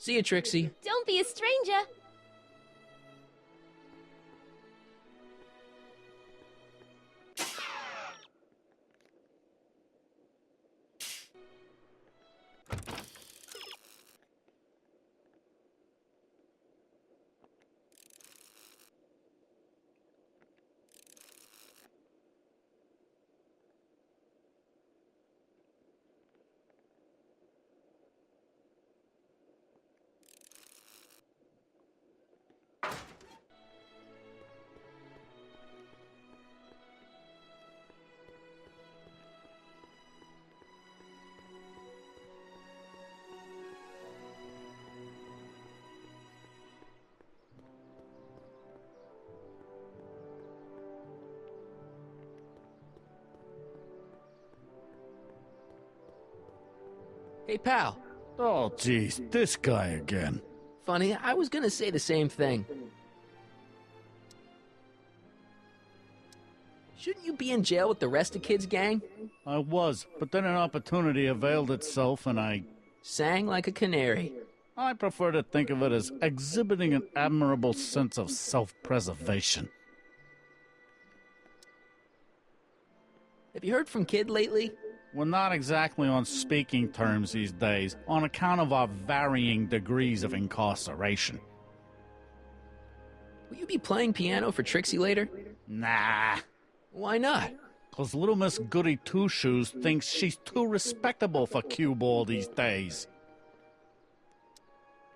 See you, Trixie. Don't be a stranger. Hey, pal. Oh, geez, this guy again. Funny, I was gonna say the same thing. Shouldn't you be in jail with the rest of Kid's gang? I was, but then an opportunity availed itself and I Sang like a canary. prefer to think of it as exhibiting an admirable sense of self-preservation. Have you heard from Kid lately? We're not exactly on speaking terms these days, on account of our varying degrees of incarceration. Will you be playing piano for Trixie later? Nah, Why not? 'cause little Miss Goody Two-Shoes thinks she's too respectable for cue ball these days.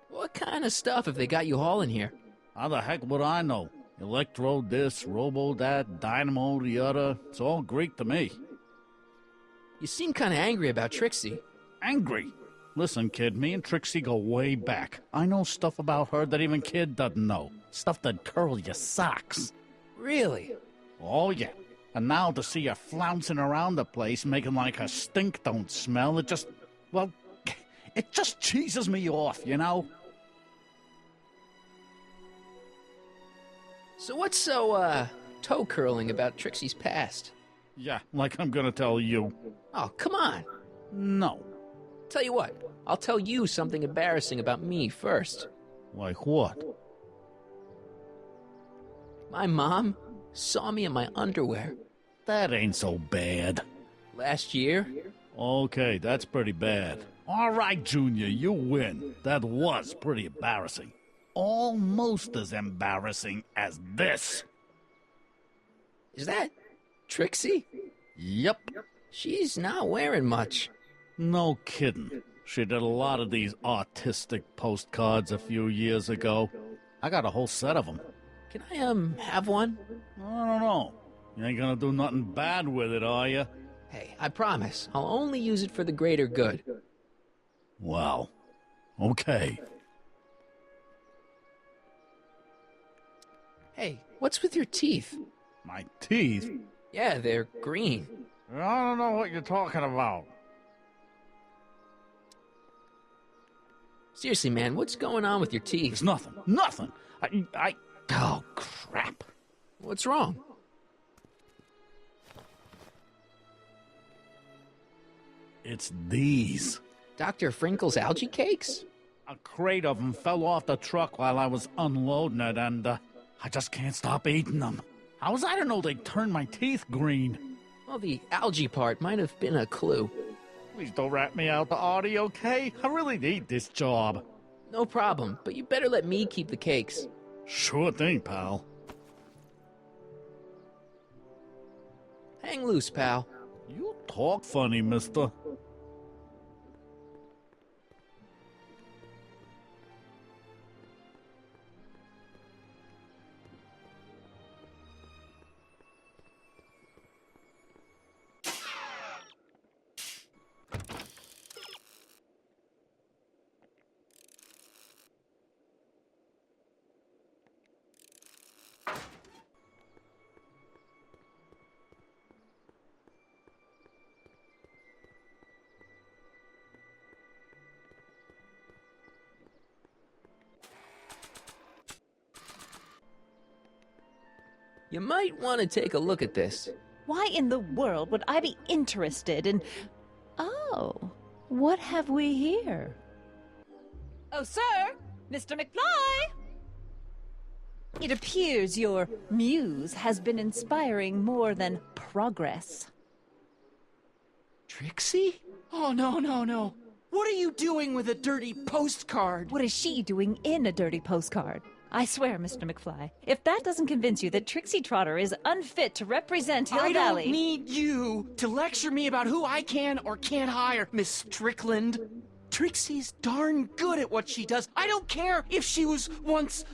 What kind of stuff have they got you hauling here? How the heck would I know? Electro this, robo that, dynamo the other. It's all Greek to me. You seem kind of angry about Trixie. Angry? Listen, kid, me and Trixie go way back. I know stuff about her that even Kid doesn't know. Stuff that'd curl your socks. Really? Oh, yeah. And now to see her flouncing around the place, making like her stink don't smell, it just cheeses me off, you know? So what's so, toe-curling about Trixie's past? Yeah, like I'm gonna tell you. Oh, come on. No. Tell you what, I'll tell you something embarrassing about me first. Like what? My mom saw me in my underwear That ain't so bad. last year. Okay, that's pretty bad. All right, Junior, you win. That was pretty embarrassing. Almost as embarrassing as this. Is that Trixie? Yep. She's not wearing much. No kidding. She did a lot of these artistic postcards a few years ago. I got a whole set of them. Can I, have one? I don't know. You ain't gonna do nothing bad with it, are you? Hey, I promise. I'll only use it for the greater good. Well, okay. Hey, what's with your teeth? My teeth? Yeah, they're green. I don't know what you're talking about. Seriously, man, what's going on with your teeth? It's nothing. Nothing. Oh, crap. What's wrong? It's these. Dr. Frinkle's algae cakes? A crate of them fell off the truck while I was unloading it, and I just can't stop eating them. How was I to know they'd turn my teeth green? Well, the algae part might have been a clue. Please don't rat me out to Artie, okay? I really need this job. No problem, but you better let me keep the cakes. Sure thing, pal. Hang loose, pal. You talk funny, mister. You might want to take a look at this. Why in the world would I be interested in... Oh, what have we here? Oh, sir! Mr. McFly! It appears your muse has been inspiring more than progress. Trixie? Oh, no, no, no. What are you doing with a dirty postcard? What is she doing in a dirty postcard? I swear, Mr. McFly, if that doesn't convince you that Trixie Trotter is unfit to represent Hill I Valley... don't need you to lecture me about who I can or can't hire, Miss Strickland. Trixie's darn good at what she does. I don't care if she was once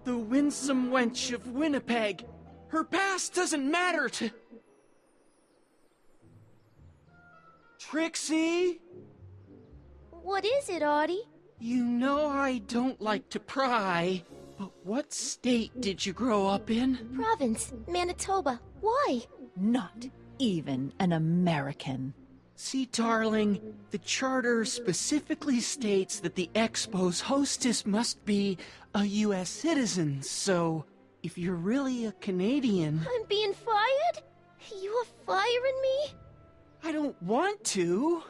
the winsome wench of Winnipeg. Her past doesn't matter to... Trixie? What is it, Audie? You know I don't like to pry, but what state did you grow up in? Province, Manitoba. Why? Not even an American. See, darling, the charter specifically states that the Expo's hostess must be a U.S. citizen, so if you're really a Canadian... I'm being fired? You are firing me? I don't want to.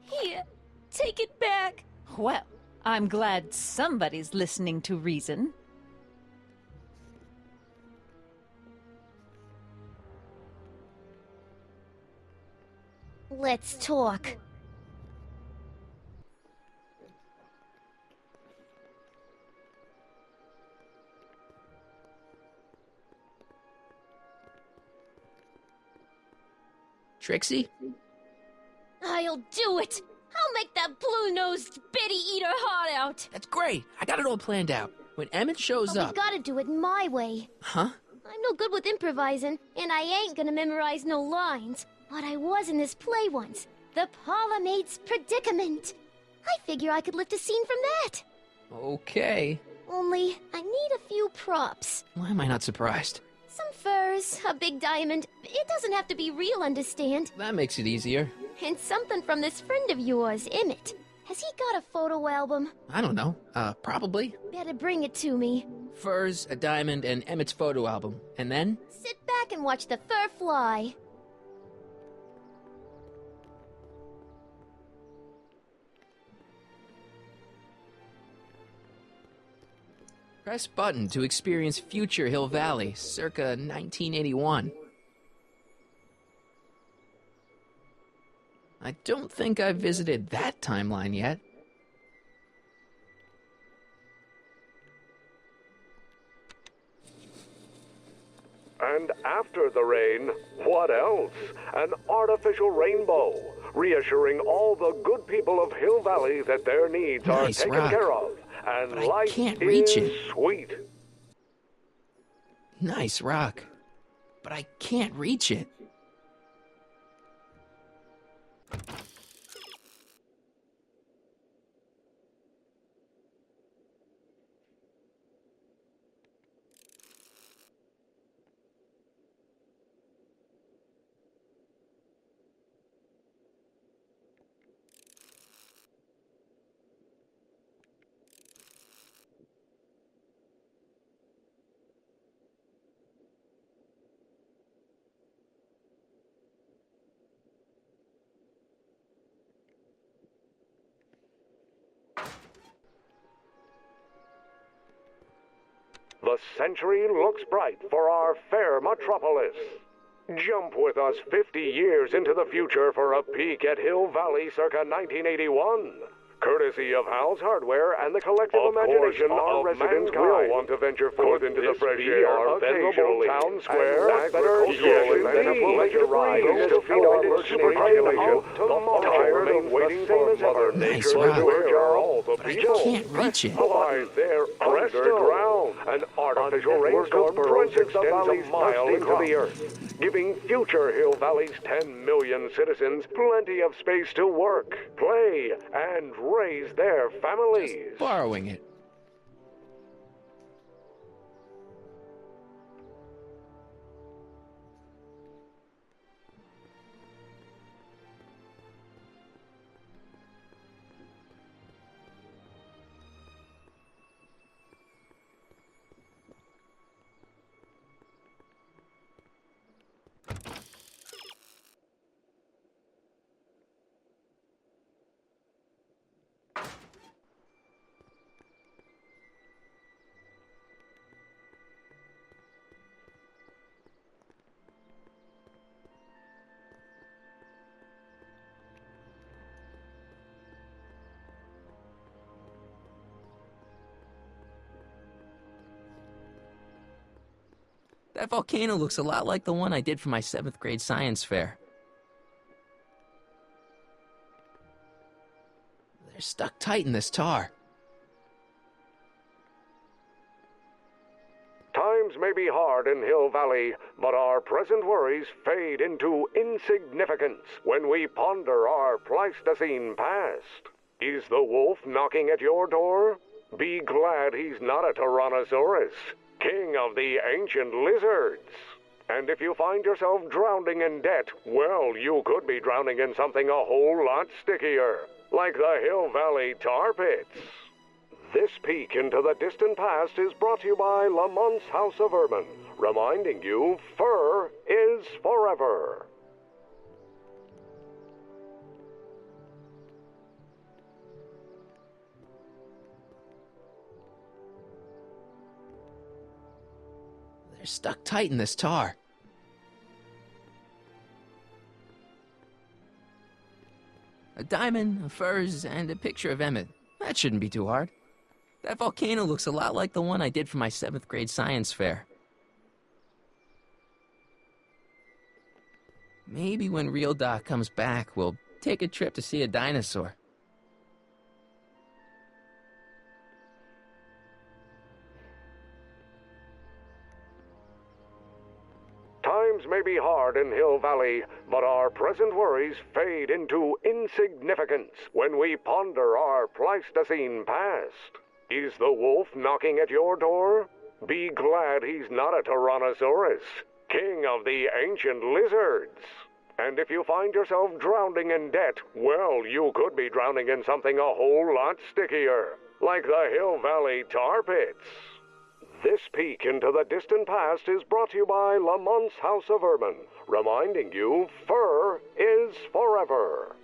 Here, take it back. Well, I'm glad somebody's listening to reason. Let's talk. Trixie? I'll do it. I'll make that blue-nosed bitty eat her heart out. That's great. I got it all planned out. When Emmett shows But up... we gotta do it my way. Huh? I'm no good with improvising, and I ain't gonna memorize no lines. But I was in this play once. The Parlor-Maid's Predicament. I figure I could lift a scene from that. Okay. Only, I need a few props. Why am I not surprised? Some furs, a big diamond. It doesn't have to be real, understand? That makes it easier. And something from this friend of yours, Emmett. Has he got a photo album? I don't know. Probably. Better bring it to me. Furs, a diamond, and Emmett's photo album. And then? Sit back and watch the fur fly. Press button to experience future Hill Valley, circa 1981. I don't think I've visited that timeline yet. And after the rain, what else? An artificial rainbow, reassuring all the good people of Hill Valley that their needs Nice are taken rock. care of. And But I life can't reach is it. sweet. Nice rock. But I can't reach it. The century looks bright for our fair metropolis. Jump with us 50 years into the future for a peek at Hill Valley circa 1981. Courtesy of Hal's Hardware and the collective imagination our residents will want to venture forth into the fresh air, occasionally, town square, agricultural and leisure rides to feed super population. Tired of waiting for Mother Nice Nature rock. to where all the But I people can't reach it. lies there underground. An artificial rainstorm projects extends a mile into the earth, giving future Hill Valley's 10 million citizens plenty of space to work, play, and raise their families. Borrowing it. That volcano looks a lot like the one I did for my 7th grade science fair. They're stuck tight in this tar. Times may be hard in Hill Valley, but our present worries fade into insignificance when we ponder our Pleistocene past. Is the wolf knocking at your door? Be glad he's not a Tyrannosaurus, king of the ancient lizards. And if you find yourself drowning in debt, well, you could be drowning in something a whole lot stickier, like the Hill Valley tar pits. This peek into the distant past is brought to you by Lamont's House of Urban, reminding you fur is forever. They're stuck tight in this tar. A diamond, a furs, and a picture of Emmett. That shouldn't be too hard. That volcano looks a lot like the one I did for my 7th grade science fair. Maybe when Real Doc comes back, we'll take a trip to see a dinosaur. Times may be hard in Hill Valley, but our present worries fade into insignificance when we ponder our Pleistocene past. Is the wolf knocking at your door? Be glad he's not a Tyrannosaurus, king of the ancient lizards. And if you find yourself drowning in debt, well, you could be drowning in something a whole lot stickier, like the Hill Valley tar pits. This peek into the distant past is brought to you by Lamont's House of Urban, reminding you fur is forever.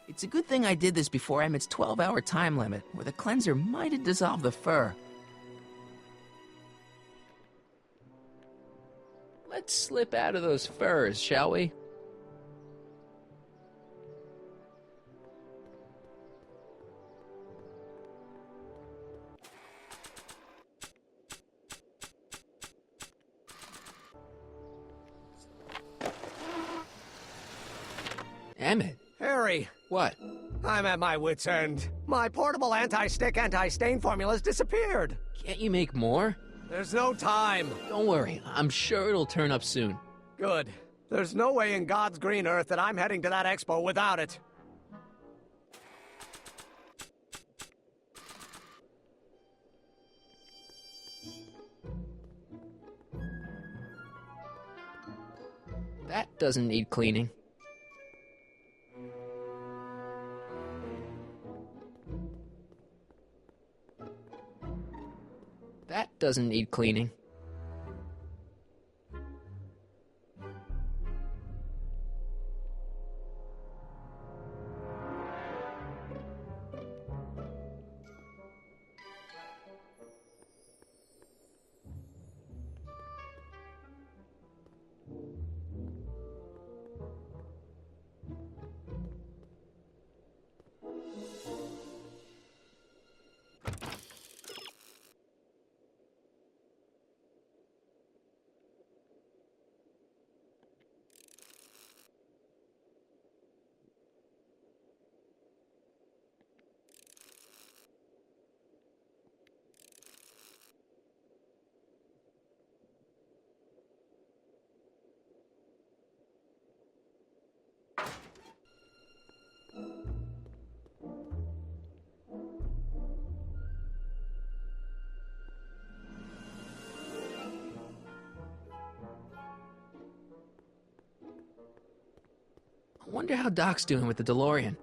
It's a good thing I did this before Emmett's 12-hour time limit, where the cleanser might have dissolved the fur. Let's slip out of those furs, shall we? Emmett. Harry, What? I'm at my wit's end. My portable anti-stick, anti-stain formula's disappeared. Can't you make more? There's no time. Don't worry, I'm sure it'll turn up soon. Good. There's no way in God's green earth that I'm heading to that expo without it. That doesn't need cleaning. That doesn't need cleaning. I wonder how Doc's doing with the DeLorean.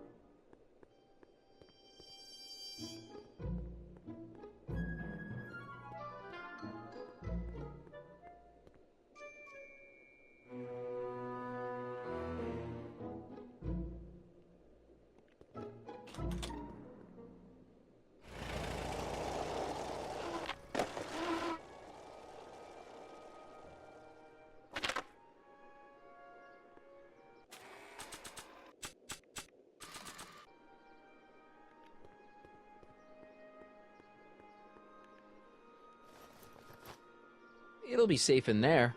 It'll be safe in there.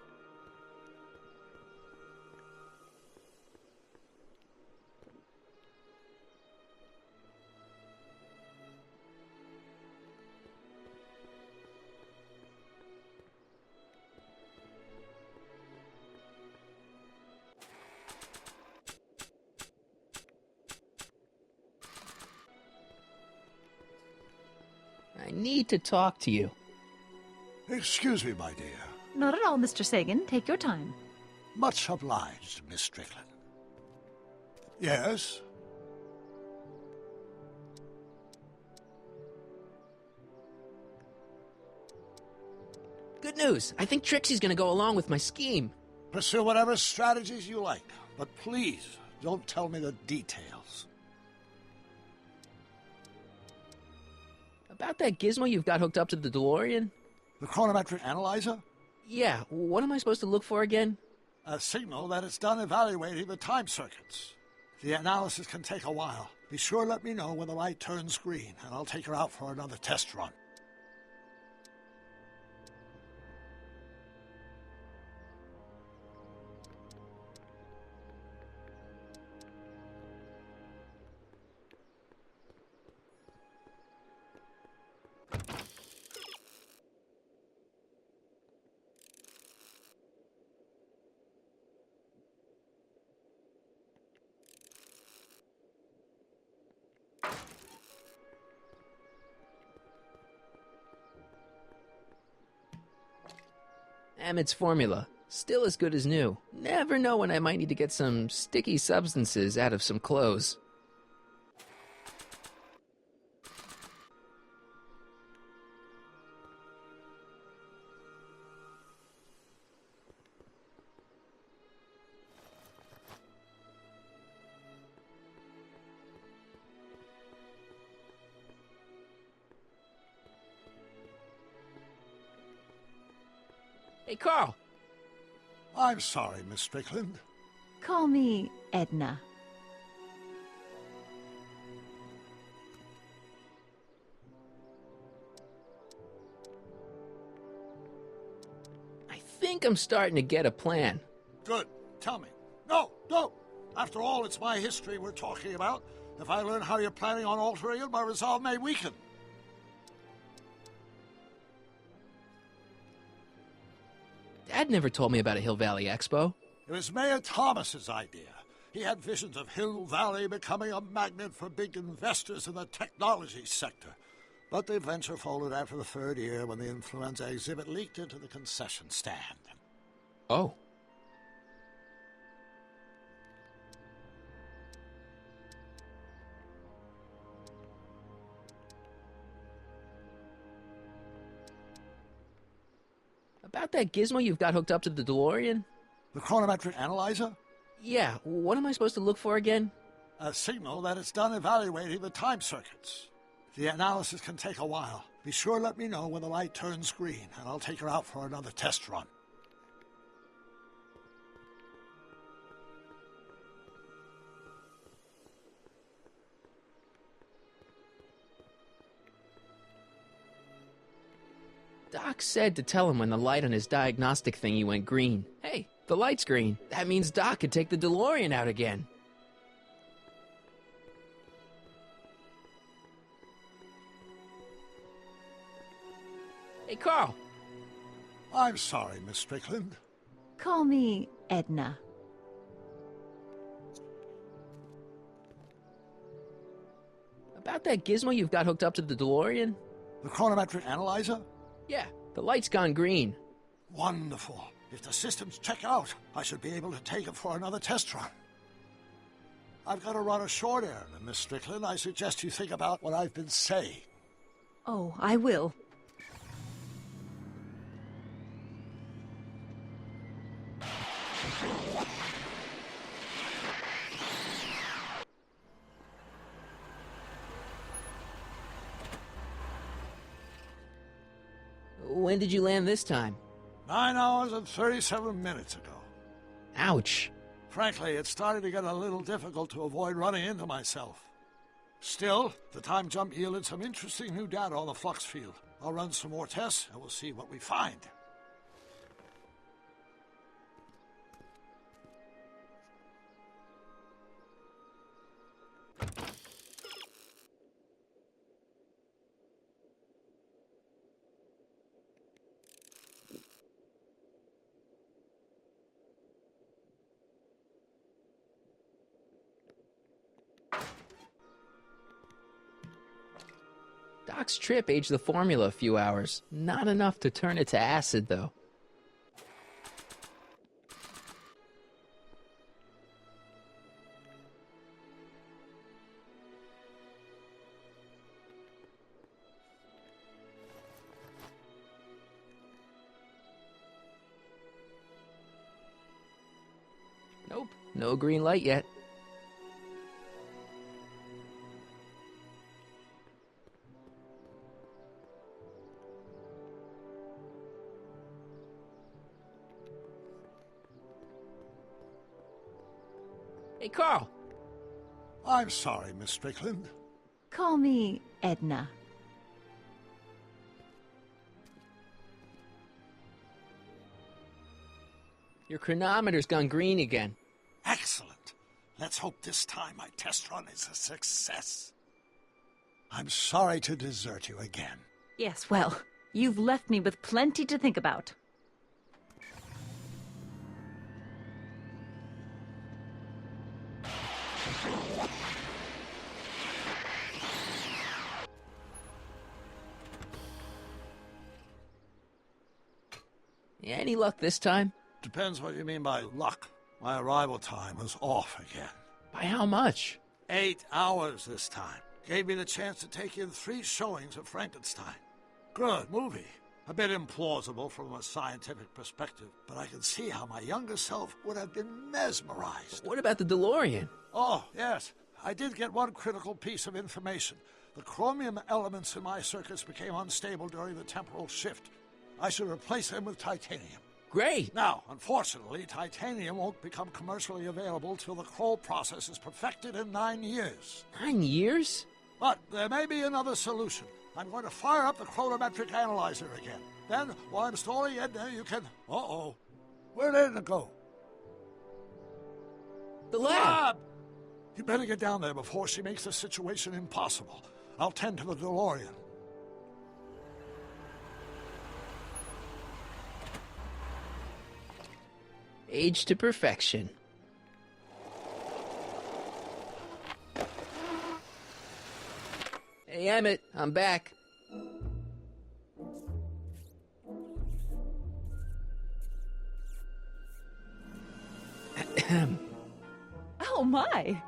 I need to talk to you. Excuse me, my dear. Not at all, Mr. Sagan. Take your time. Much obliged, Miss Strickland. Yes? Good news. I think Trixie's gonna go along with my scheme. Pursue whatever strategies you like, but please don't tell me the details. About that gizmo you've got hooked up to the DeLorean? The chronometric analyzer? Yeah, what am I supposed to look for again? A signal that it's done evaluating the time circuits. The analysis can take a while. Be sure to let me know when the light turns green, and I'll take her out for another test run. Emmett's formula. Still as good as new. Never know when I might need to get some sticky substances out of some clothes. Hey, Carl! I'm sorry, Miss Strickland. Call me Edna. I think I'm starting to get a plan. Good. Tell me. No, don't. After all, it's my history we're talking about. If I learn how you're planning on altering it, my resolve may weaken. Dad never told me about a Hill Valley Expo. It was Mayor Thomas's idea. He had visions of Hill Valley becoming a magnet for big investors in the technology sector. But the venture folded after the third year when the influenza exhibit leaked into the concession stand. Oh. About that gizmo you've got hooked up to the DeLorean? The chronometric analyzer? Yeah, what am I supposed to look for again? A signal that it's done evaluating the time circuits. The analysis can take a while. Be sure to let me know when the light turns green, and I'll take her out for another test run. Doc said to tell him when the light on his diagnostic thingy went green. Hey, the light's green. That means Doc could take the DeLorean out again. Hey, Carl! I'm sorry, Miss Strickland. Call me Edna. About that gizmo you've got hooked up to the DeLorean? The chronometric analyzer? Yeah, the light's gone green. Wonderful. If the systems check out, I should be able to take it for another test run. I've got to run a short errand, Miss Strickland. I suggest you think about what I've been saying. Oh, I will. When did you land this time? 9 hours and 37 minutes ago. Ouch. Frankly, it's starting to get a little difficult to avoid running into myself. Still, the time jump yielded some interesting new data on the flux field. I'll run some more tests, and we'll see what we find. Locke's trip aged the formula a few hours. Not enough to turn it to acid, though. Nope, no green light yet. Hey, Carl. I'm sorry, Miss Strickland. Call me Edna. Your chronometer's gone green again. Excellent. Let's hope this time my test run is a success. I'm sorry to desert you again. Yes, well, you've left me with plenty to think about. Any luck this time? Depends what you mean by luck. My arrival time was off again. By how much? 8 hours this time. Gave me the chance to take in 3 showings of Frankenstein. Good movie. A bit implausible from a scientific perspective, but I can see how my younger self would have been mesmerized. What about the DeLorean? Oh, yes. I did get one critical piece of information. The chromium elements in my circuits became unstable during the temporal shift. I should replace them with titanium. Great. Now, unfortunately, titanium won't become commercially available till the Kroll process is perfected in 9 years. 9 years? But there may be another solution. I'm going to fire up the chronometric analyzer again. Then, while I'm stalling Edna, you can... Uh-oh. Where did Edna go? The lab! You better get down there before she makes the situation impossible. I'll tend to the DeLorean. Age to perfection. Hey, Emmett, I'm back. Oh, my.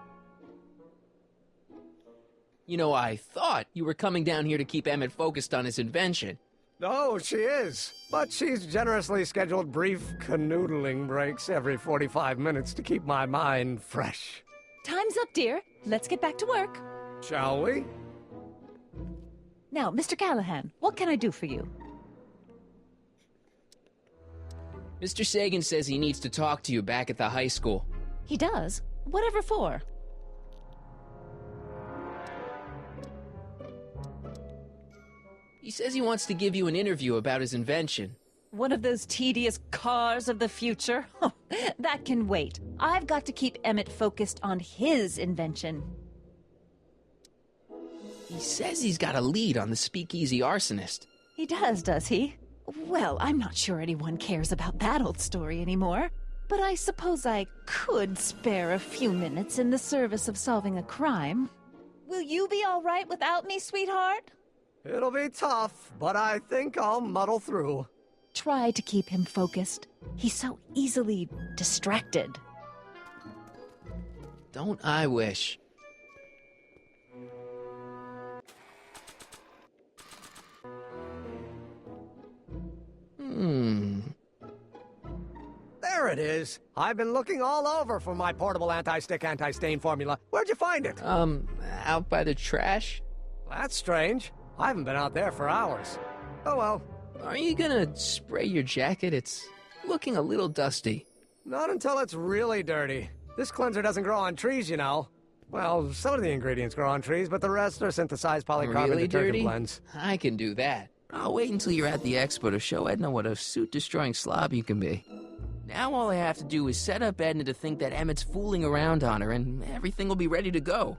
You know, I thought you were coming down here to keep Emmett focused on his invention. Oh, she is. But she's generously scheduled brief canoodling breaks every 45 minutes to keep my mind fresh. Time's up, dear. Let's get back to work. Shall we? Now, Mr. Callahan, what can I do for you? Mr. Sagan says he needs to talk to you back at the high school. He does? Whatever for? He says he wants to give you an interview about his invention. One of those tedious cars of the future? That can wait. I've got to keep Emmett focused on his invention. He says he's got a lead on the speakeasy arsonist. He does he? Well, I'm not sure anyone cares about that old story anymore. But I suppose I could spare a few minutes in the service of solving a crime. Will you be all right without me, sweetheart? It'll be tough, but I think I'll muddle through. Try to keep him focused. He's so easily distracted. Don't I wish? There it is. I've been looking all over for my portable anti-stick, anti-stain formula. Where'd you find it? Out by the trash? That's strange. I haven't been out there for hours. Oh well. Are you gonna spray your jacket? It's looking a little dusty. Not until it's really dirty. This cleanser doesn't grow on trees, you know. Well, some of the ingredients grow on trees, but the rest are synthesized polycarbonate Really detergent dirty? blends. I can do that. I'll wait until you're at the expo to show Edna what a suit-destroying slob you can be. Now all I have to do is set up Edna to think that Emmett's fooling around on her, and everything will be ready to go.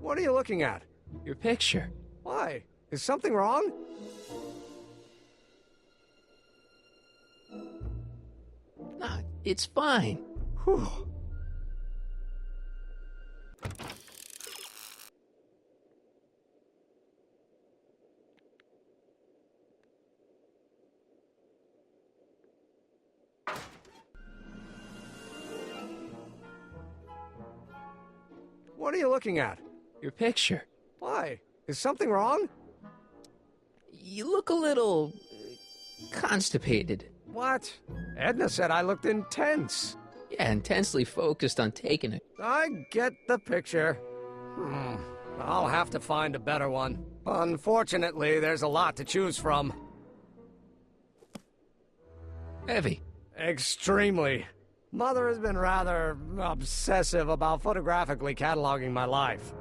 What are you looking at? Your picture. Why? Is something wrong? Nah, it's fine. Whew. What are you looking at? Your picture. Why? Is something wrong? You look a little constipated. What? Edna said I looked intense. Yeah, intensely focused on taking it. I get the picture. I'll have to find a better one. Unfortunately, there's a lot to choose from. Heavy. Extremely. Mother has been rather obsessive about photographically cataloging my life.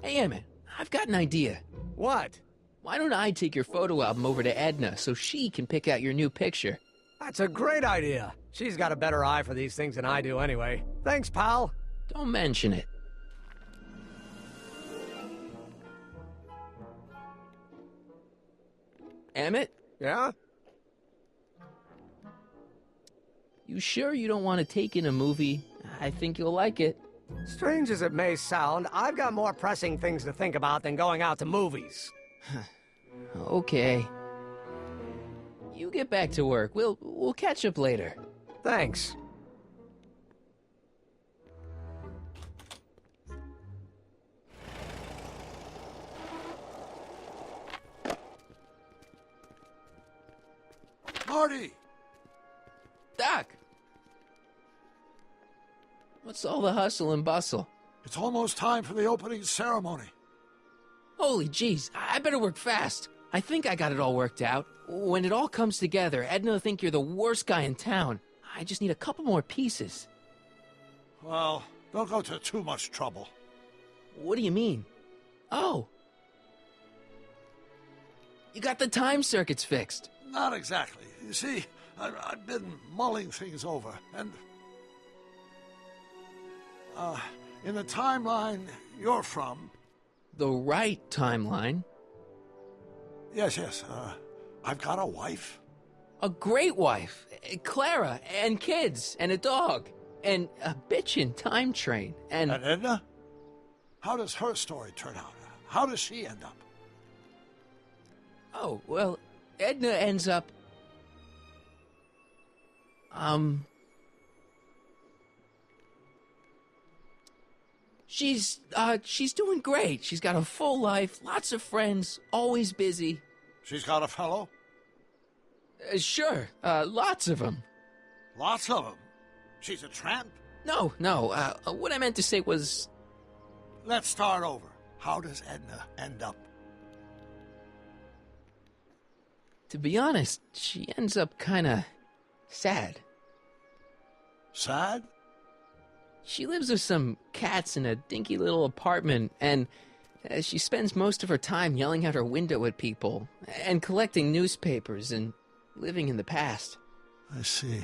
Hey, Emmett, I've got an idea. What? Why don't I take your photo album over to Edna so she can pick out your new picture? That's a great idea. She's got a better eye for these things than I do anyway. Thanks, pal. Don't mention it. Emmett, Yeah? you sure you don't want to take in a movie? I think you'll like it. Strange as it may sound, I've got more pressing things to think about than going out to movies. Okay. You get back to work. We'll catch up later. Thanks. Marty! Doc! What's all the hustle and bustle? It's almost time for the opening ceremony. Holy jeez, I better work fast. I think I got it all worked out. When it all comes together, Edna will think you're the worst guy in town. I just need a couple more pieces. Well, don't go to too much trouble. What do you mean? Oh. You got the time circuits fixed. Not exactly. You see, I've been mulling things over, and... in the timeline you're from... The right timeline? Yes, I've got a wife. A great wife. Clara, and kids, and a dog. And a bitchin' time train, And Edna? How does her story turn out? How does she end up? Oh, well, Edna ends up... She's doing great. She's got a full life, lots of friends, always busy. She's got a fellow? Sure, lots of them. Lots of them. She's a tramp? No, what I meant to say was... Let's start over. How does Edna end up? To be honest, she ends up kinda... sad. Sad? She lives with some cats in a dinky little apartment, and she spends most of her time yelling out her window at people, and collecting newspapers, and living in the past. I see.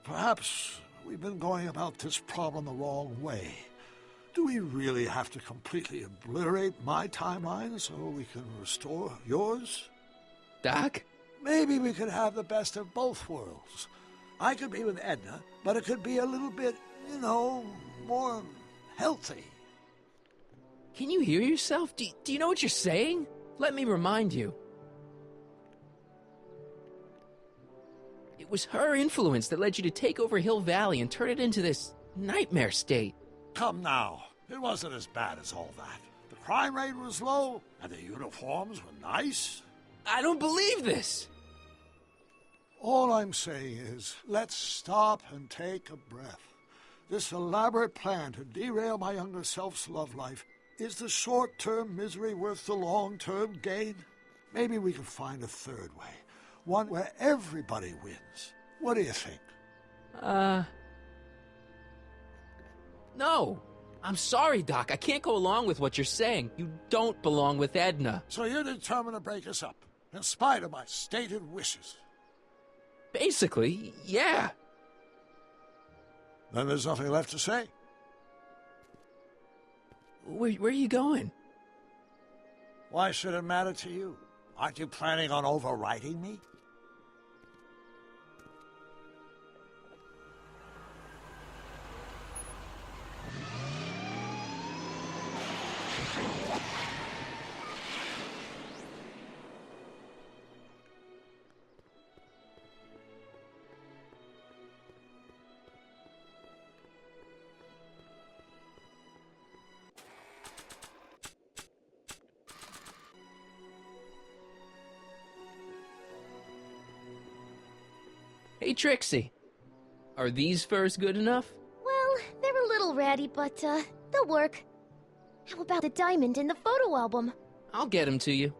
Perhaps we've been going about this problem the wrong way. Do we really have to completely obliterate my timeline so we can restore yours? Doc? Maybe we could have the best of both worlds. I could be with Edna, but it could be a little bit, more healthy. Can you hear yourself? Do you know what you're saying? Let me remind you. It was her influence that led you to take over Hill Valley and turn it into this nightmare state. Come now. It wasn't as bad as all that. The crime rate was low, and the uniforms were nice. I don't believe this! All I'm saying is, let's stop and take a breath. This elaborate plan to derail my younger self's love life, is the short-term misery worth the long-term gain? Maybe we can find a third way. One where everybody wins. What do you think? No. I'm sorry, Doc. I can't go along with what you're saying. You don't belong with Edna. So you're determined to break us up, in spite of my stated wishes. Basically, yeah. Then there's nothing left to say. Where are you going? Why should it matter to you? Aren't you planning on overriding me? Hey, Trixie. Are these furs good enough? Well, they're a little ratty, but, they'll work. How about the diamond in the photo album? I'll get them to you.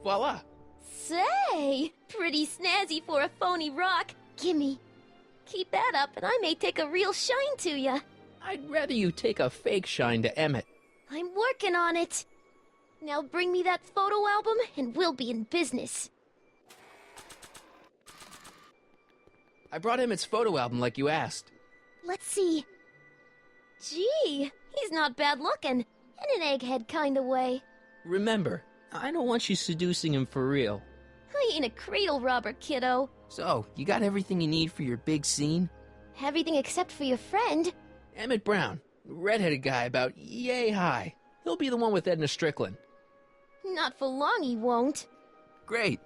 Voila. Say, pretty snazzy for a phony rock. Gimme. Keep that up and I may take a real shine to ya. I'd rather you take a fake shine to Emmett. I'm working on it. Now bring me that photo album and we'll be in business. I brought Emmett's photo album like you asked. Let's see. Gee, he's not bad looking. In an egghead kind of way. Remember, I don't want you seducing him for real. I ain't a cradle robber, kiddo. So, you got everything you need for your big scene? Everything except for your friend. Emmett Brown, redheaded guy about yay high. He'll be the one with Edna Strickland. Not for long he won't. Great.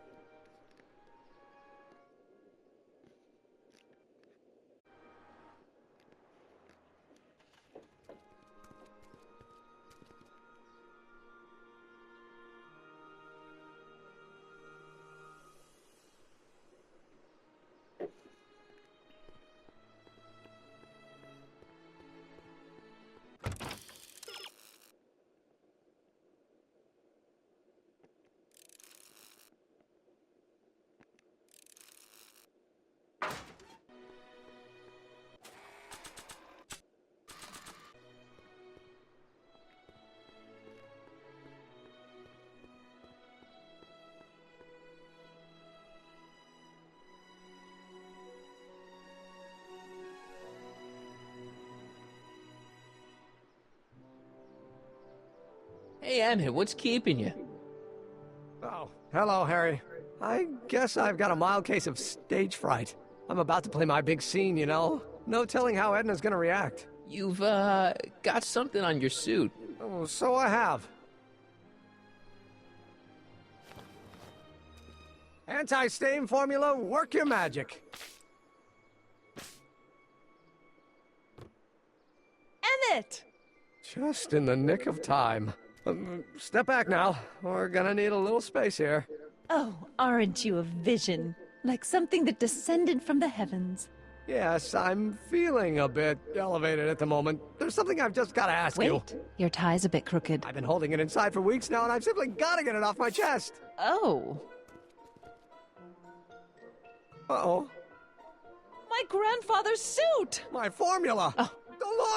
Hey, Emmett, what's keeping you? Oh, hello, Harry. I guess I've got a mild case of stage fright. I'm about to play my big scene, you know? No telling how Edna's gonna react. You've, got something on your suit. Oh, so I have. Anti-stain formula, work your magic. Emmett! Just in the nick of time. Step back now. We're gonna need a little space here. Oh, aren't you a vision? Like something that descended from the heavens. Yes, I'm feeling a bit elevated at the moment. There's something I've just gotta ask you. Wait, your tie's a bit crooked. I've been holding it inside for weeks now, and I've simply gotta get it off my chest. Oh. Uh-oh. My grandfather's suit! My formula! Oh.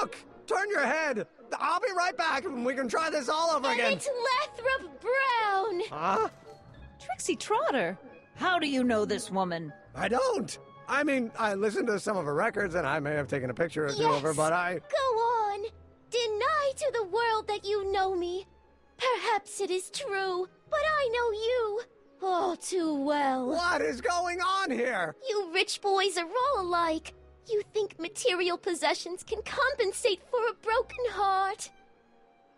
Look! Turn your head! I'll be right back, and we can try this all over again. Emmett Lathrop Brown! Huh? Trixie Trotter! How do you know this woman? I don't! I mean, I listened to some of her records, and I may have taken a picture or two of her, but I... Go on! Deny to the world that you know me. Perhaps it is true, but I know you all too well. What is going on here? You rich boys are all alike. You think material possessions can compensate for a broken heart.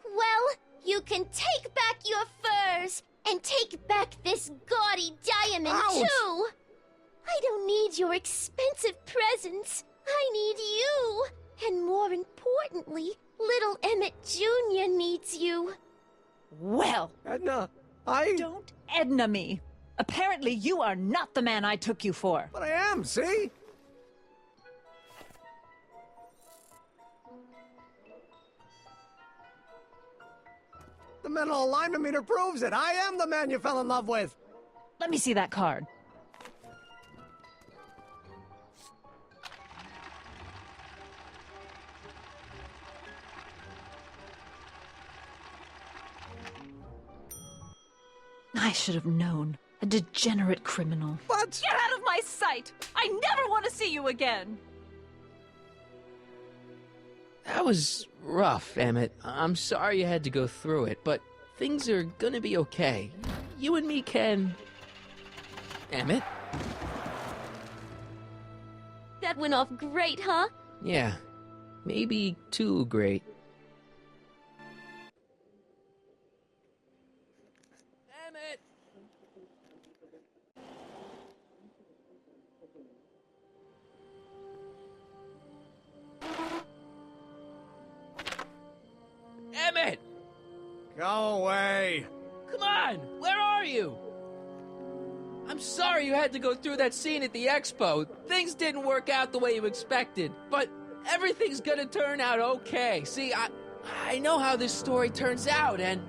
Well, you can take back your furs and take back this gaudy diamond, Ouch! too. I don't need your expensive presents. I need you. And more importantly, little Emmett Jr. needs you. Well, Edna, don't Edna me. Apparently you are not the man I took you for. But I am, see? The mental alignment meter proves it. I am the man you fell in love with. Let me see that card. I should have known. A degenerate criminal. What? Get out of my sight! I never want to see you again! That was rough, Emmett. I'm sorry you had to go through it, but things are gonna be okay. You and me can... Emmett? That went off great, huh? Yeah. Maybe too great. Emmett! Emmett! Go away. Come on! Where are you? I'm sorry you had to go through that scene at the expo. Things didn't work out the way you expected, but everything's gonna turn out okay. See, I know how this story turns out, and...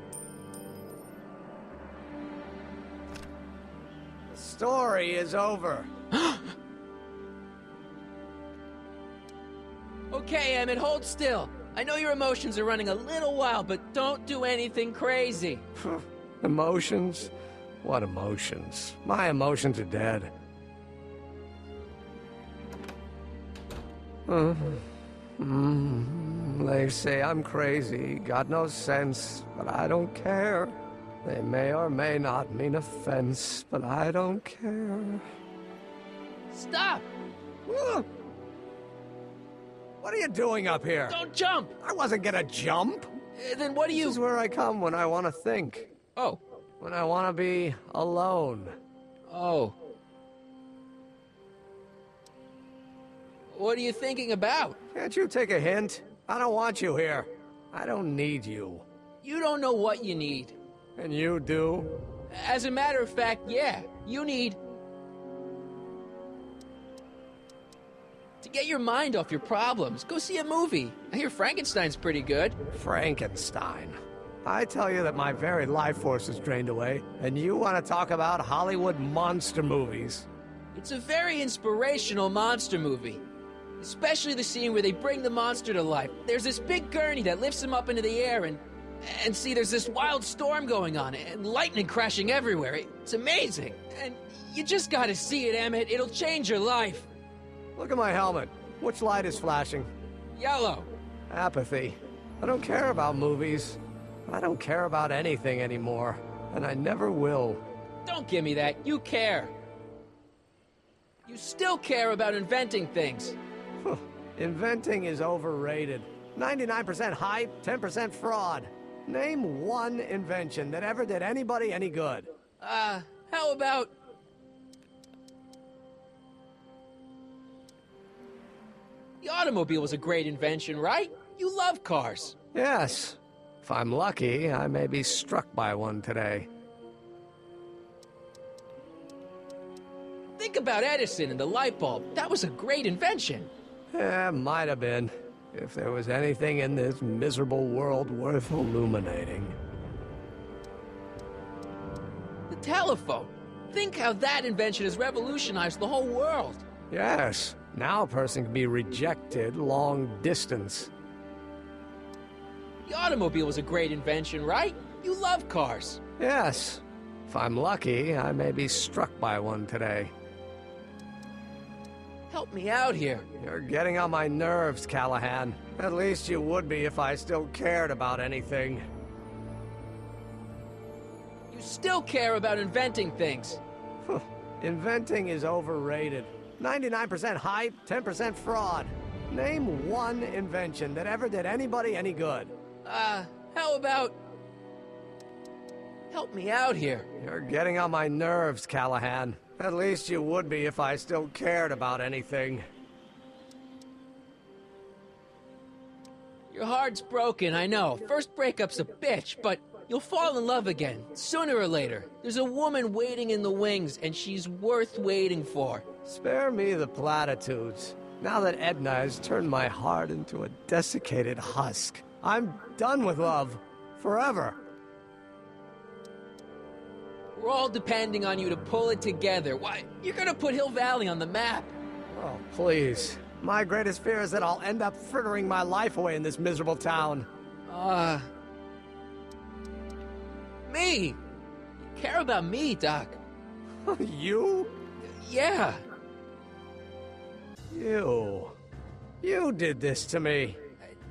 The story is over. Okay, Emmett, hold still. I know your emotions are running a little wild, but don't do anything crazy. Emotions? What emotions? My emotions are dead. They say I'm crazy, got no sense, but I don't care. They may or may not mean offense, but I don't care. Stop! What are you doing up here? Don't jump! I wasn't gonna jump. Then what do you... This is where I come when I want to think. Oh. When I want to be alone. Oh. What are you thinking about? Can't you take a hint? I don't want you here. I don't need you. You don't know what you need. And you do? As a matter of fact, yeah. You need... to get your mind off your problems. Go see a movie. I hear Frankenstein's pretty good. Frankenstein. I tell you that my very life force is drained away, and you want to talk about Hollywood monster movies. It's a very inspirational monster movie. Especially the scene where they bring the monster to life. There's this big gurney that lifts him up into the air, and see, there's this wild storm going on, and lightning crashing everywhere. It's amazing. And you just gotta see it, Emmett. It'll change your life. Look at my helmet. Which light is flashing? Yellow. Apathy. I don't care about movies. I don't care about anything anymore, and I never will. Don't give me that. You care. You still care about inventing things. Inventing is overrated. 99% hype, 10% fraud. Name one invention that ever did anybody any good. How about... the automobile was a great invention, right? You love cars. Yes. If I'm lucky, I may be struck by one today. Think about Edison and the light bulb. That was a great invention. Yeah, might have been. If there was anything in this miserable world worth illuminating. The telephone. Think how that invention has revolutionized the whole world. Yes. Now a person can be rejected long distance. The automobile was a great invention, right? You love cars. Yes. If I'm lucky, I may be struck by one today. Help me out here. You're getting on my nerves, Callahan. At least you would be if I still cared about anything. You still care about inventing things. Inventing is overrated. 99% hype, 10% fraud. Name one invention that ever did anybody any good. How about... help me out here. You're getting on my nerves, Callahan. At least you would be if I still cared about anything. Your heart's broken, I know. First breakup's a bitch, but you'll fall in love again, sooner or later. There's a woman waiting in the wings, and she's worth waiting for. Spare me the platitudes. Now that Edna has turned my heart into a desiccated husk, I'm done with love. Forever. We're all depending on you to pull it together. Why, you're gonna put Hill Valley on the map. Oh, please. My greatest fear is that I'll end up frittering my life away in this miserable town. Me! You care about me, Doc. You? Yeah. You did this to me.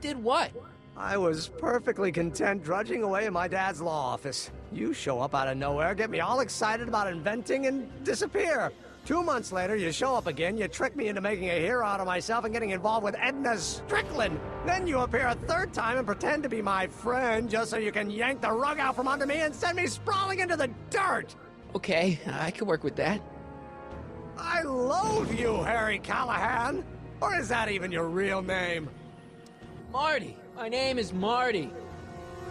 Did what? I was perfectly content drudging away in my dad's law office. You show up out of nowhere, get me all excited about inventing, and disappear. 2 months later, you show up again, you trick me into making a hero out of myself and getting involved with Edna Strickland. Then you appear a third time and pretend to be my friend just so you can yank the rug out from under me and send me sprawling into the dirt. Okay, I can work with that. I loathe you, Harry Callahan. Or is that even your real name? Marty. My name is Marty.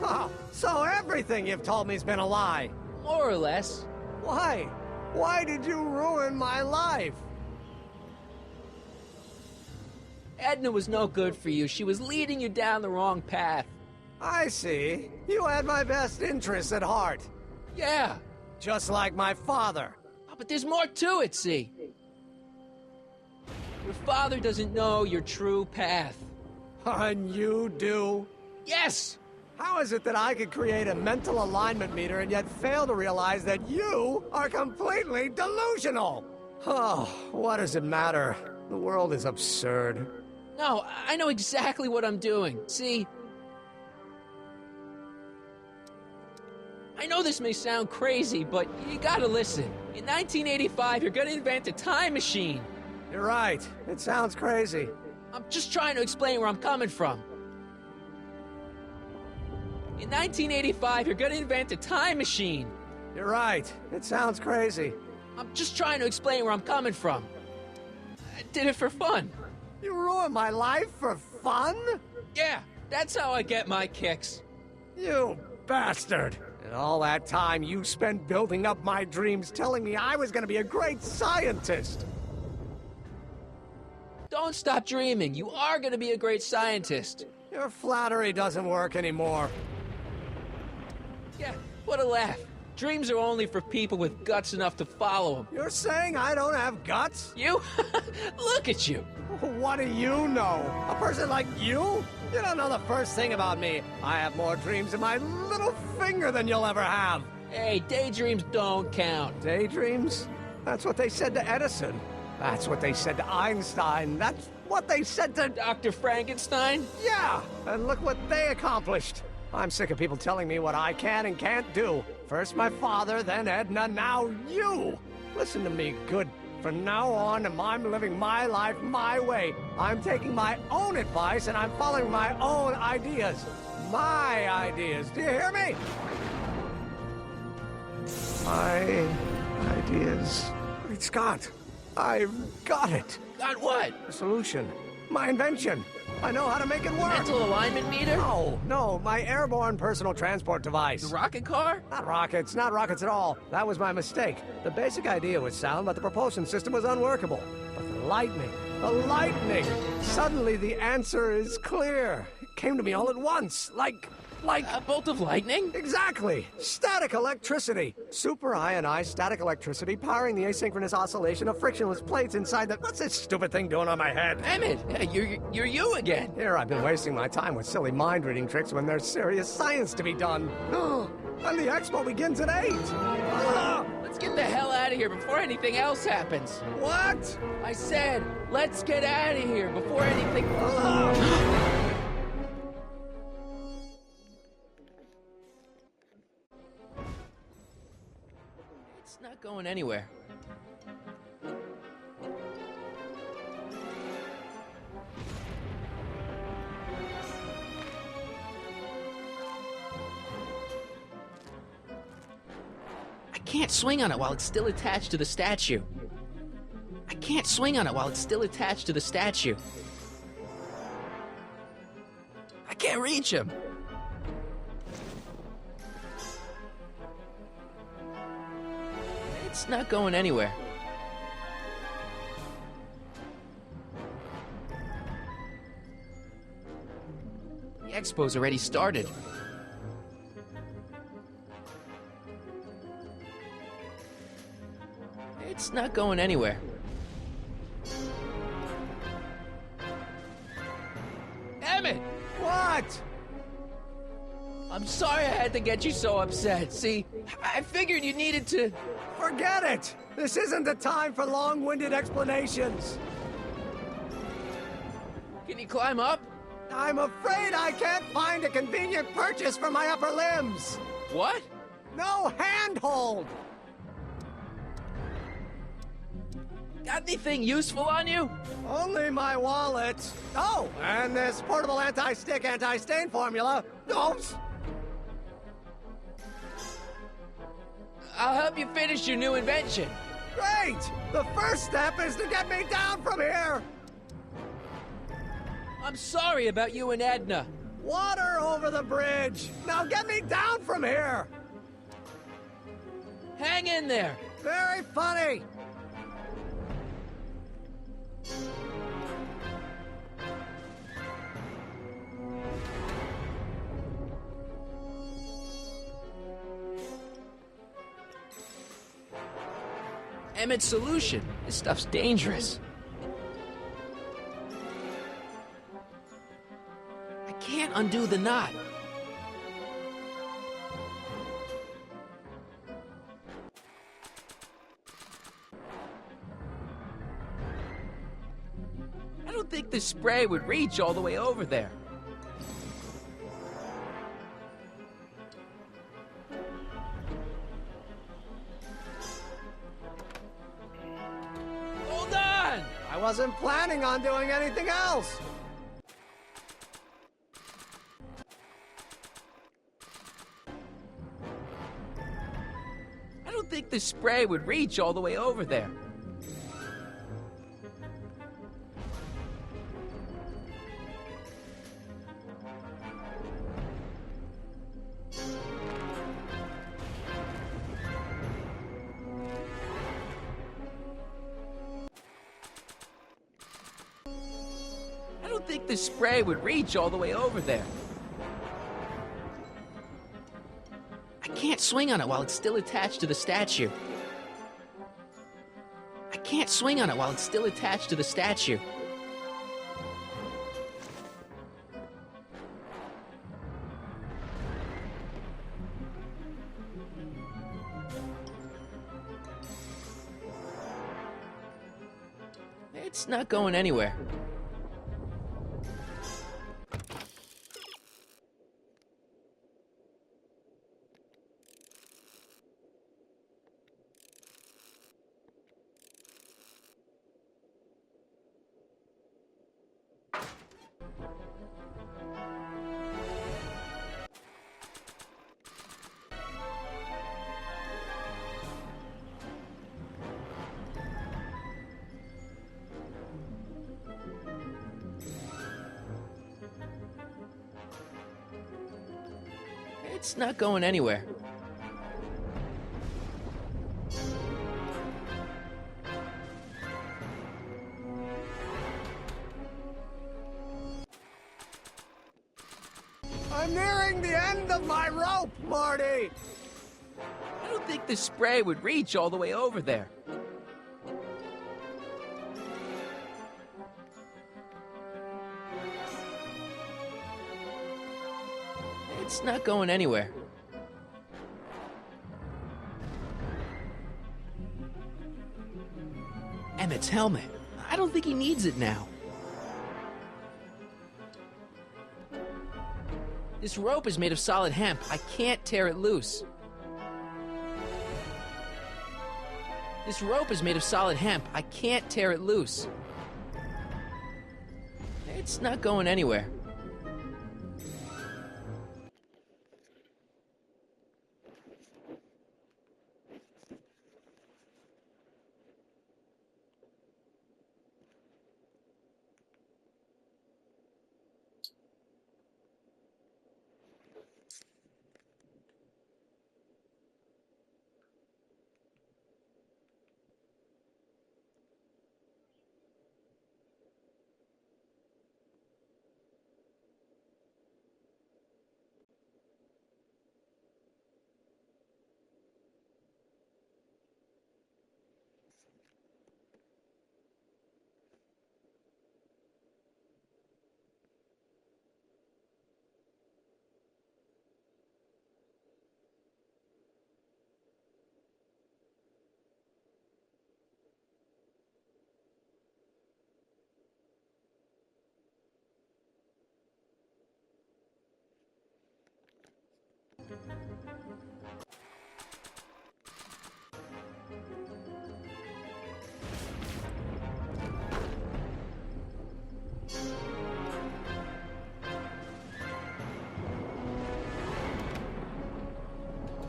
Huh, so everything you've told me's been a lie. More or less. Why? Why did you ruin my life? Edna was no good for you. She was leading you down the wrong path. I see. You had my best interests at heart. Yeah. Just like my father. Oh, but there's more to it, see? Your father doesn't know your true path. And you do? Yes! How is it that I could create a mental alignment meter and yet fail to realize that you are completely delusional? Oh, what does it matter? The world is absurd. No, I know exactly what I'm doing. See? I know this may sound crazy, but you gotta listen. In 1985, you're gonna invent a time machine. You're right. It sounds crazy. I'm just trying to explain where I'm coming from. In 1985, you're gonna invent a time machine. You're right. It sounds crazy. I'm just trying to explain where I'm coming from. I did it for fun. You ruined my life for fun? Yeah, that's how I get my kicks. You bastard. And all that time you spent building up my dreams, telling me I was gonna be a great scientist. Don't stop dreaming. You are gonna be a great scientist. Your flattery doesn't work anymore. Yeah, what a laugh. Dreams are only for people with guts enough to follow them. You're saying I don't have guts? You? Look at you. What do you know? A person like you? You don't know the first thing about me. I have more dreams in my little finger than you'll ever have. Hey, daydreams don't count. Daydreams? That's what they said to Edison. That's what they said to Einstein. That's what they said to... Dr. Frankenstein? Yeah, and look what they accomplished. I'm sick of people telling me what I can and can't do. First my father, then Edna, now you. Listen to me, good. From now on, I'm living my life my way. I'm taking my own advice and I'm following my own ideas. My ideas. Do you hear me? My ideas. Great Scott. I've got it. Got what? A solution. My invention. I know how to make it work. Mental alignment meter? No, my airborne personal transport device. The rocket car? Not rockets at all. That was my mistake. The basic idea was sound, but the propulsion system was unworkable. But the lightning! Suddenly the answer is clear. It came to me all at once, like... A bolt of lightning? Exactly! Static electricity! Super ionized static electricity powering the asynchronous oscillation of frictionless plates inside the... What's this stupid thing doing on my head? Emmett, you're you again. Here I've been wasting my time with silly mind-reading tricks when there's serious science to be done. And the expo begins at 8! Let's get the hell out of here before anything else happens. What? I said, let's get out of here before anything... It's not going anywhere. I can't swing on it while it's still attached to the statue. I can't swing on it while it's still attached to the statue. I can't reach him. It's not going anywhere. The expo's already started. It's not going anywhere. Emmett! What? I'm sorry I had to get you so upset. See, I figured you needed to... Forget it! This isn't the time for long-winded explanations. Can you climb up? I'm afraid I can't find a convenient purchase for my upper limbs. What? No handhold! Got anything useful on you? Only my wallet. Oh, and this portable anti-stick, anti-stain formula. Oops! I'll help you finish your new invention. Great! The first step is to get me down from here! I'm sorry about you and Edna. Water over the bridge! Now get me down from here! Hang in there. Very funny! Emmett's solution. This stuff's dangerous. I can't undo the knot. I don't think this spray would reach all the way over there. Hold on! I wasn't planning on doing anything else! I don't think this spray would reach all the way over there. I don't think this spray would reach all the way over there. I can't swing on it while it's still attached to the statue. I can't swing on it while it's still attached to the statue. It's not going anywhere. It's not going anywhere. I'm nearing the end of my rope, Marty! I don't think this spray would reach all the way over there. It's not going anywhere. Emmett's helmet. I don't think he needs it now. This rope is made of solid hemp. I can't tear it loose. This rope is made of solid hemp. I can't tear it loose. It's not going anywhere.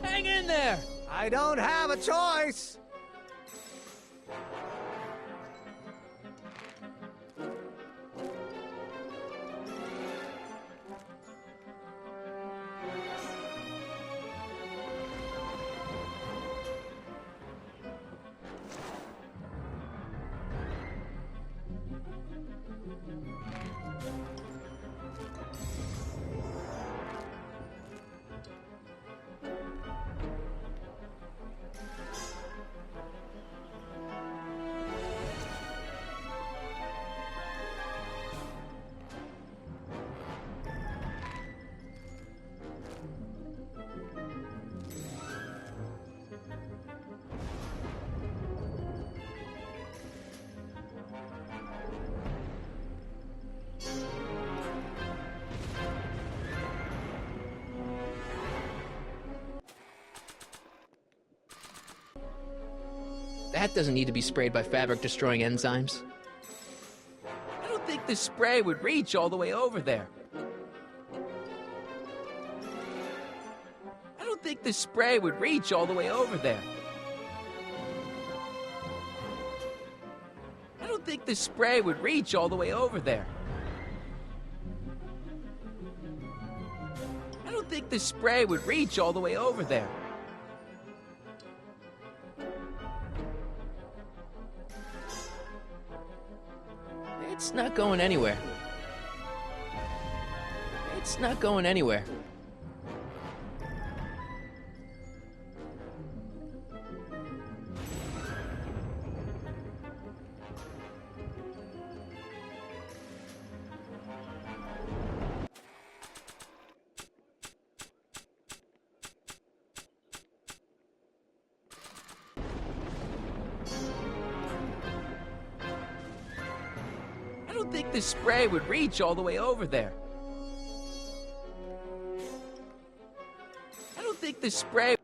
Hang in there! I don't have a choice! That doesn't need to be sprayed by fabric-destroying enzymes. I don't think this spray would reach all the way over there. I don't think this spray would reach all the way over there. I don't think this spray would reach all the way over there. I don't think this spray would reach all the way over there. It's not going anywhere. It's not going anywhere. I don't think this spray would reach all the way over there. I don't think this spray...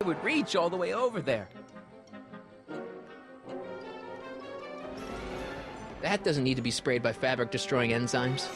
would reach all the way over there. That doesn't need to be sprayed by fabric-destroying enzymes.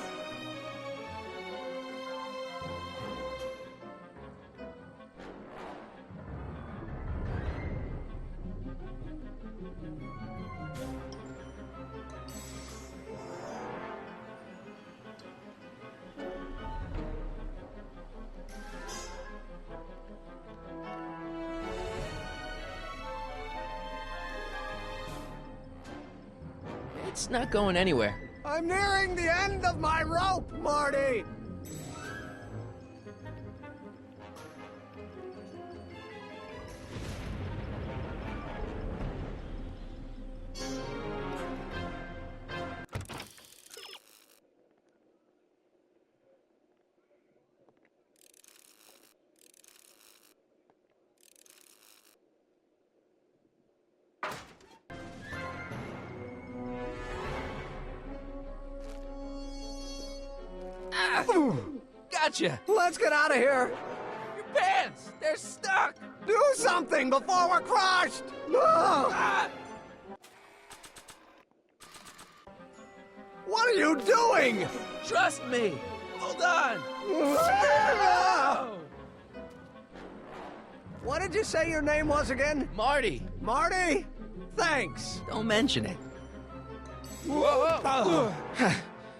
It's not going anywhere. I'm nearing the end of my rope, Marty! Gotcha! Let's get out of here! Your pants! They're stuck! Do something before we're crushed! Ah! What are you doing? Trust me! Hold on! Ah! What did you say your name was again? Marty! Marty? Thanks. Don't mention it.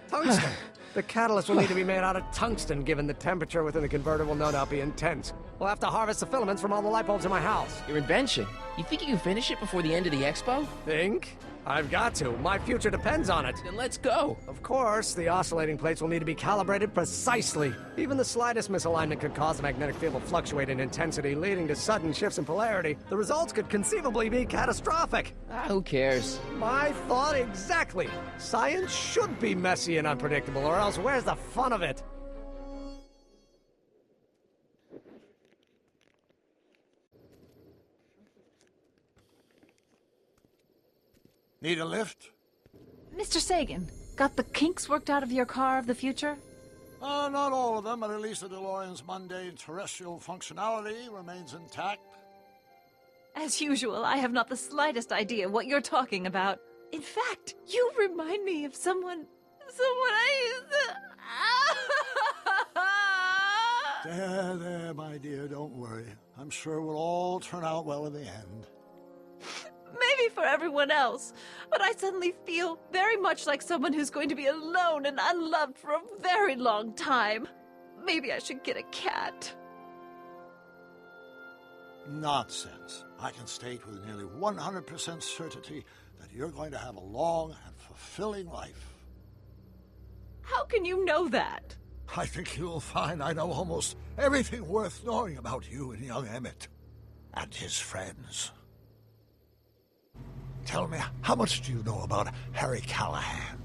Tungsten. The catalyst will need to be made out of tungsten, given the temperature within the converter will no doubt be intense. We'll have to harvest the filaments from all the light bulbs in my house. Your invention. You think you can finish it before the end of the expo? Think? I've got to. My future depends on it. Then let's go. Of course, the oscillating plates will need to be calibrated precisely. Even the slightest misalignment could cause the magnetic field to fluctuate in intensity, leading to sudden shifts in polarity. The results could conceivably be catastrophic. Who cares? My thought exactly. Science should be messy and unpredictable, or else where's the fun of it? Need a lift? Mr. Sagan, got the kinks worked out of your car of the future? Not all of them, but at least the DeLorean's mundane terrestrial functionality remains intact. As usual, I have not the slightest idea what you're talking about. In fact, you remind me of someone I used to... There, my dear, don't worry. I'm sure we'll all turn out well in the end. Maybe for everyone else, but I suddenly feel very much like someone who's going to be alone and unloved for a very long time. Maybe I should get a cat. Nonsense. I can state with nearly 100% certainty that you're going to have a long and fulfilling life. How can you know that? I think you'll find I know almost everything worth knowing about you and young Emmett and his friends. Tell me, how much do you know about Harry Callahan?